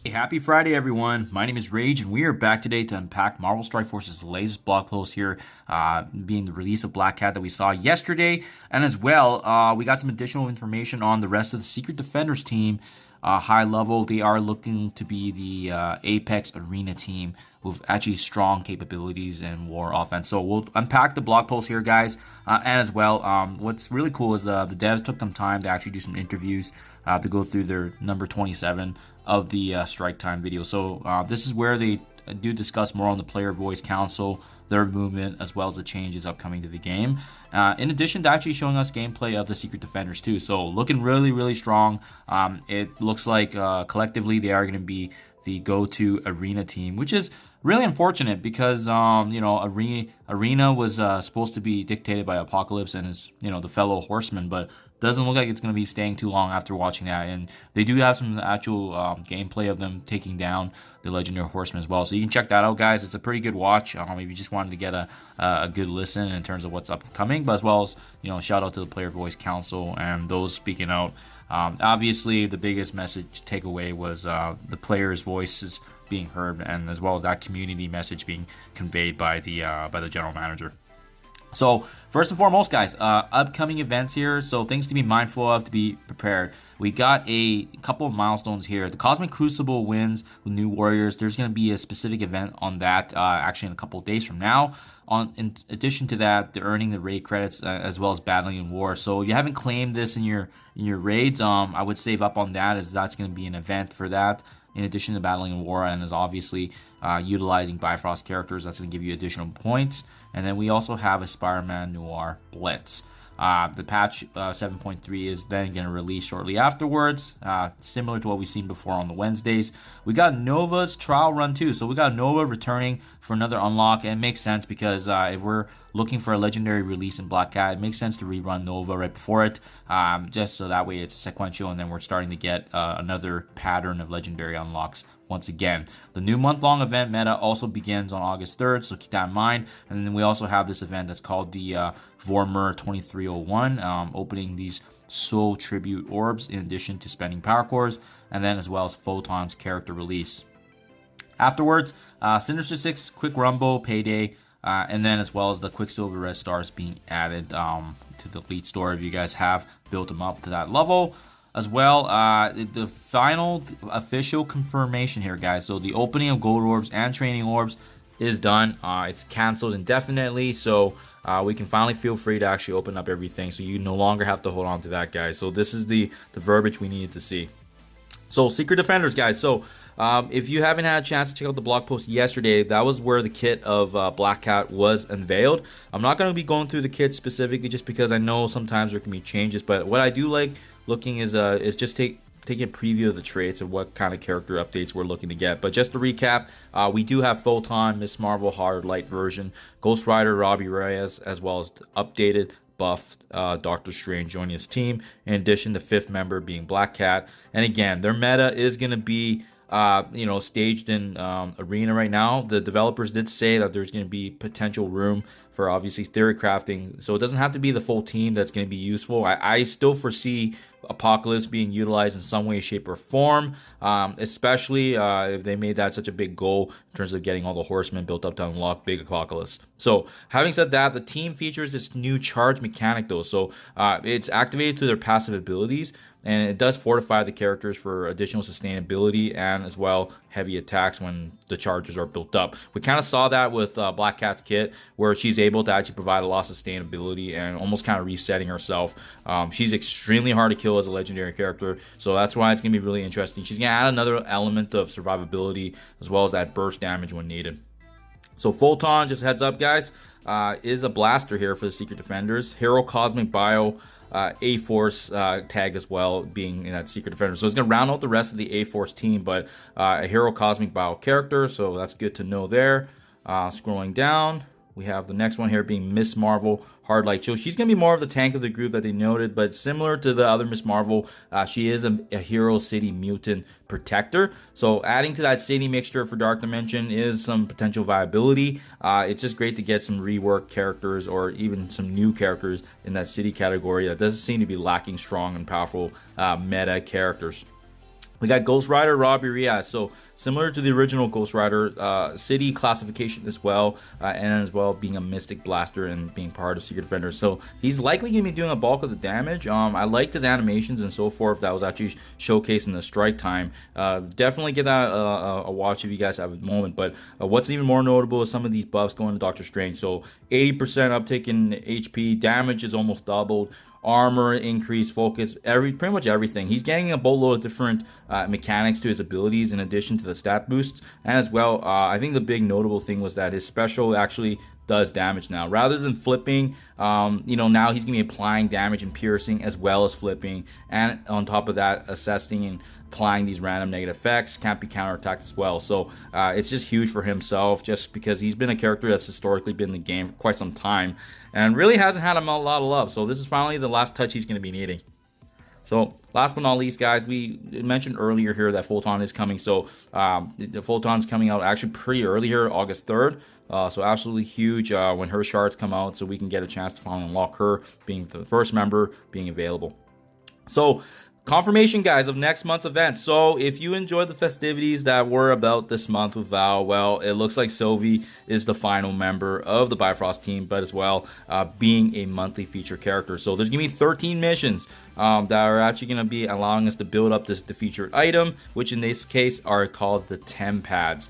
Happy Friday, everyone. My name is Rayge, and we are back today to unpack Marvel Strike Force's latest blog post here, being the release of Black Cat that we saw yesterday. And as well, we got some additional information on the rest of the Secret Defenders team. High level, they are looking to be the Apex Arena team with actually strong capabilities and war offense. So we'll unpack the blog post here, guys. And as well, what's really cool is the devs took some time to actually do some interviews to go through their number 27 of the strike time video. So this is where they do discuss more on the player voice council, their movement, as well as the changes upcoming to the game. In addition to actually showing us gameplay of the Secret Defenders too. So looking really, really strong. It looks like collectively they are going to be the go-to arena team, which is really unfortunate because Arena was supposed to be dictated by Apocalypse and his the fellow horsemen, but doesn't look like it's going to be staying too long after watching that. And they do have some actual gameplay of them taking down the legendary horsemen as well, so you can check that out, guys. It's a pretty good watch if you just wanted to get a good listen in terms of what's upcoming, but as well as shout out to the player voice council and those speaking out. Obviously the biggest message takeaway was the players' voices being heard, and as well as that community message being conveyed by the general manager. So first and foremost, guys, upcoming events here, so things to be mindful of, to be prepared. We got a couple of milestones here. The Cosmic Crucible wins with New Warriors. There's going to be a specific event on that actually in a couple of days from now. In addition to that, they're earning the raid credits as well as battling in war. So if you haven't claimed this in your raids, I would save up on that, as that's going to be an event for that. In addition to battling in war, and is obviously utilizing Bifrost characters, that's going to give you additional points. And then we also have a Spider-Man Noir Blitz. The patch 7.3 is then going to release shortly afterwards, similar to what we've seen before on the Wednesdays. We got Nova's trial run too, so we got Nova returning for another unlock, and it makes sense because if we're looking for a legendary release in Black Cat, it makes sense to rerun Nova right before it, just so that way it's sequential, and then we're starting to get another pattern of legendary unlocks once again. The new month-long event meta also begins on August 3rd, so keep that in mind. And then we also have this event that's called the Vormer 2301, opening these Soul Tribute Orbs in addition to spending power cores, and then as well as Photon's character release. Afterwards, Sinister 6, Quick Rumble, Payday, and then as well as the Quicksilver Red Stars being added to the Elite Store if you guys have built them up to that level. As well, the final official confirmation here, guys. So the opening of Gold Orbs and Training Orbs is done. It's canceled indefinitely, so we can finally feel free to actually open up everything. So you no longer have to hold on to that, guys. So this is the verbiage we needed to see. So Secret Defenders, guys. So if you haven't had a chance to check out the blog post yesterday, that was where the kit of Black Cat was unveiled. I'm not going to be going through the kit specifically just because I know sometimes there can be changes, but what I do like looking is just taking a preview of the traits of what kind of character updates we're looking to get. But just to recap, we do have Photon, Miss Marvel Hard Light version, Ghost Rider Robbie Reyes, as well as updated buffed Doctor Strange joining his team, in addition to fifth member being Black Cat. And again, their meta is going to be staged in Arena right now. The developers did say that there's going to be potential room for obviously theory crafting, so it doesn't have to be the full team that's going to be useful. I still foresee Apocalypse being utilized in some way, shape, or form, especially if they made that such a big goal in terms of getting all the horsemen built up to unlock Big Apocalypse. So having said that, the team features this new charge mechanic though, so it's activated through their passive abilities, and it does fortify the characters for additional sustainability and as well heavy attacks when the charges are built up. We kind of saw that with Black Cat's kit, where she's able to actually provide a lot of sustainability and almost kind of resetting herself. She's extremely hard to kill as a legendary character, so that's why it's going to be really interesting. She's going to add another element of survivability as well as that burst damage when needed. So Photon, just heads up, guys, is a blaster here for the Secret Defenders. Hero Cosmic Bio, A-Force tag as well, being in that Secret Defender. So it's going to round out the rest of the A-Force team, but a Hero Cosmic Bio character, so that's good to know there. Scrolling down, we have the next one here being Miss Marvel Hard Light Chill. She's going to be more of the tank of the group that they noted, but similar to the other Miss Marvel, she is a Hero City Mutant Protector. So adding to that city mixture for Dark Dimension is some potential viability. It's just great to get some reworked characters or even some new characters in that city category that doesn't seem to be lacking strong and powerful meta characters. We got Ghost Rider Robbie Riaz, so similar to the original Ghost Rider, city classification as well, and as well being a Mystic Blaster and being part of Secret Defender. So he's likely going to be doing a bulk of the damage. I liked his animations and so forth that was actually showcased in the strike time. Definitely give that a watch if you guys have a moment. But what's even more notable is some of these buffs going to Doctor Strange. So 80% uptick in HP, damage is almost doubled. Armor increase, focus, pretty much everything. He's getting a boatload of different mechanics to his abilities in addition to the stat boosts. And as well, I think the big notable thing was that his special actually does damage now. Rather than flipping, now he's going to be applying damage and piercing as well as flipping. And on top of that, assessing and applying these random negative effects can't be counterattacked as well. So it's just huge for himself, just because he's been a character that's historically been in the game for quite some time and really hasn't had a lot of love. So this is finally the last touch he's going to be needing. So last but not least, guys, we mentioned earlier here that Photon is coming. So the Photon's coming out actually pretty early here, August 3rd. So absolutely huge when her shards come out, so we can get a chance to finally unlock her, being the first member being available. So confirmation, guys, of next month's event. So if you enjoyed the festivities that were about this month with Val, well, it looks like Sylvie is the final member of the Bifrost team, but as well being a monthly feature character. So there's gonna be 13 missions that are actually going to be allowing us to build up the featured item, which in this case are called the Tem Pads.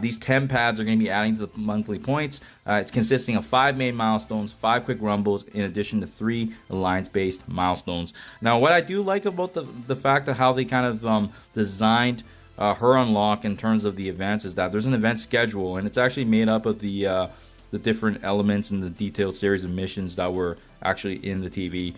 These Tem Pads are going to be adding to the monthly points. It's consisting of 5 main milestones, 5 quick rumbles, in addition to 3 alliance-based milestones. Now, what I do like about the fact of how they kind of designed her unlock in terms of the events is that there's an event schedule, and it's actually made up of the different elements and the detailed series of missions that were actually in the TV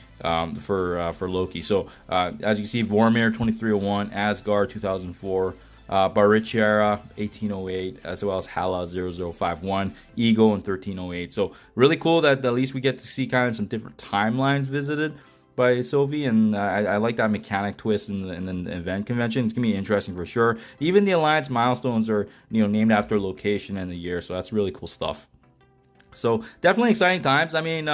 for Loki. So as you can see, Vormir 2301, Asgard 2004, Barichera 1808, as well as Hala 0051, Ego in 1308. So really cool that at least we get to see kind of some different timelines visited by Sylvie, and I like that mechanic twist in the event convention. It's gonna be interesting for sure. Even the Alliance milestones are named after location and the year, so that's really cool stuff. So definitely exciting times. I mean,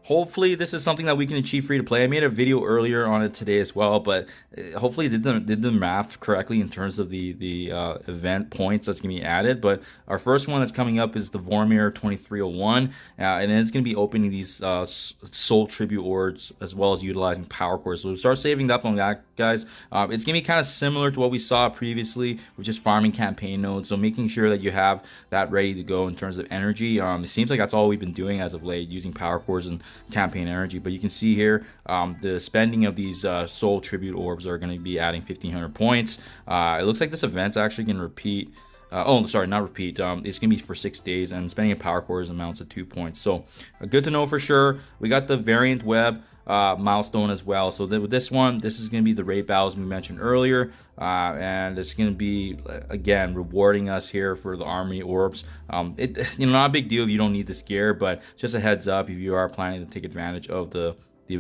hopefully this is something that we can achieve free to play. I made a video earlier on it today as well, but hopefully did the math correctly in terms of the event points that's gonna be added. But our first one that's coming up is the Vormir 2301, and it's gonna be opening these soul tribute orbs as well as utilizing power cores. So we'll start saving up on that, guys. It's gonna be kind of similar to what we saw previously, with just farming campaign nodes. So making sure that you have that ready to go in terms of energy. It seems like that's all we've been doing as of late, using power cores and campaign energy. But you can see here the spending of these soul tribute orbs are going to be adding 1500 points. It looks like this event's actually going to repeat. Not repeat. It's gonna be for 6 days, and spending a power cores amounts to 2 points. So good to know for sure. We got the variant web milestone as well. So with this one, this is gonna be the raid battles we mentioned earlier, and it's gonna be again rewarding us here for the army orbs. Not a big deal if you don't need this gear, but just a heads up if you are planning to take advantage of the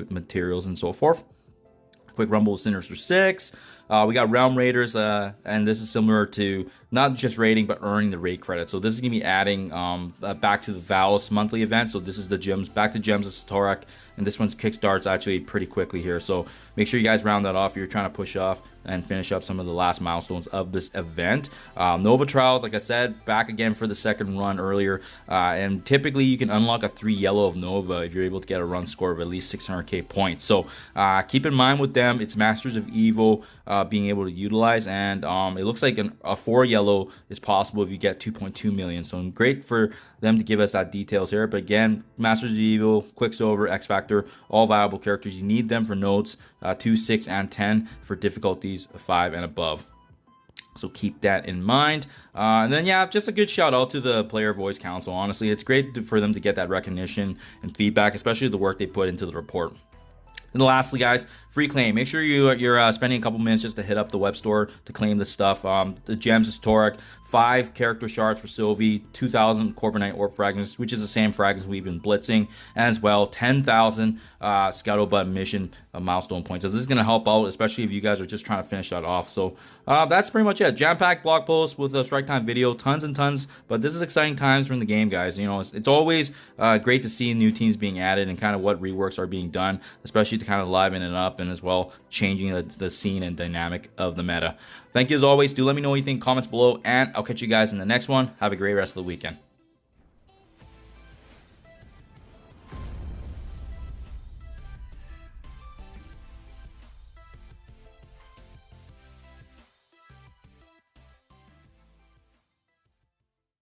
materials and so forth. Quick Rumble of Sinister 6. We got Realm Raiders, and this is similar to not just raiding, but earning the raid credit. So this is going to be adding back to the Val's monthly event. So this is the gems, back to Gems of Satorak, and this one kickstarts actually pretty quickly here. So make sure you guys round that off if you're trying to push off and finish up some of the last milestones of this event. Nova Trials, like I said, back again for the second run earlier, and typically you can unlock a 3 yellow of Nova if you're able to get a run score of at least 600k points. So keep in mind with them, it's Masters of Evil being able to utilize, and it looks like a 4 yellow is possible if you get 2.2 million. So great for them to give us that details here. But again, Masters of Evil, Quicksilver, X Factor, all viable characters. You need them for notes 2, 6, and 10 for difficulties 5 and above. So keep that in mind. And then, yeah, just a good shout out to the Player Voice Council. Honestly, it's great for them to get that recognition and feedback, especially the work they put into the report. And lastly, guys, free claim. Make sure you're spending a couple minutes just to hit up the web store to claim this stuff. The Gems Historic, 5 character shards for Sylvie, 2,000 Corbinite Orb fragments, which is the same fragments we've been blitzing, and as well 10,000 Scuttlebutt mission milestone points. So this is going to help out, especially if you guys are just trying to finish that off. So that's pretty much it. Jam-packed blog post with a strike time video, tons and tons. But this is exciting times from the game, guys. It's always great to see new teams being added and kind of what reworks are being done, especially to kind of liven it up and as well changing the scene and dynamic of the meta. Thank you as always. Do let me know what you think, comments below, and I'll catch you guys in the next one. Have a great rest of the weekend.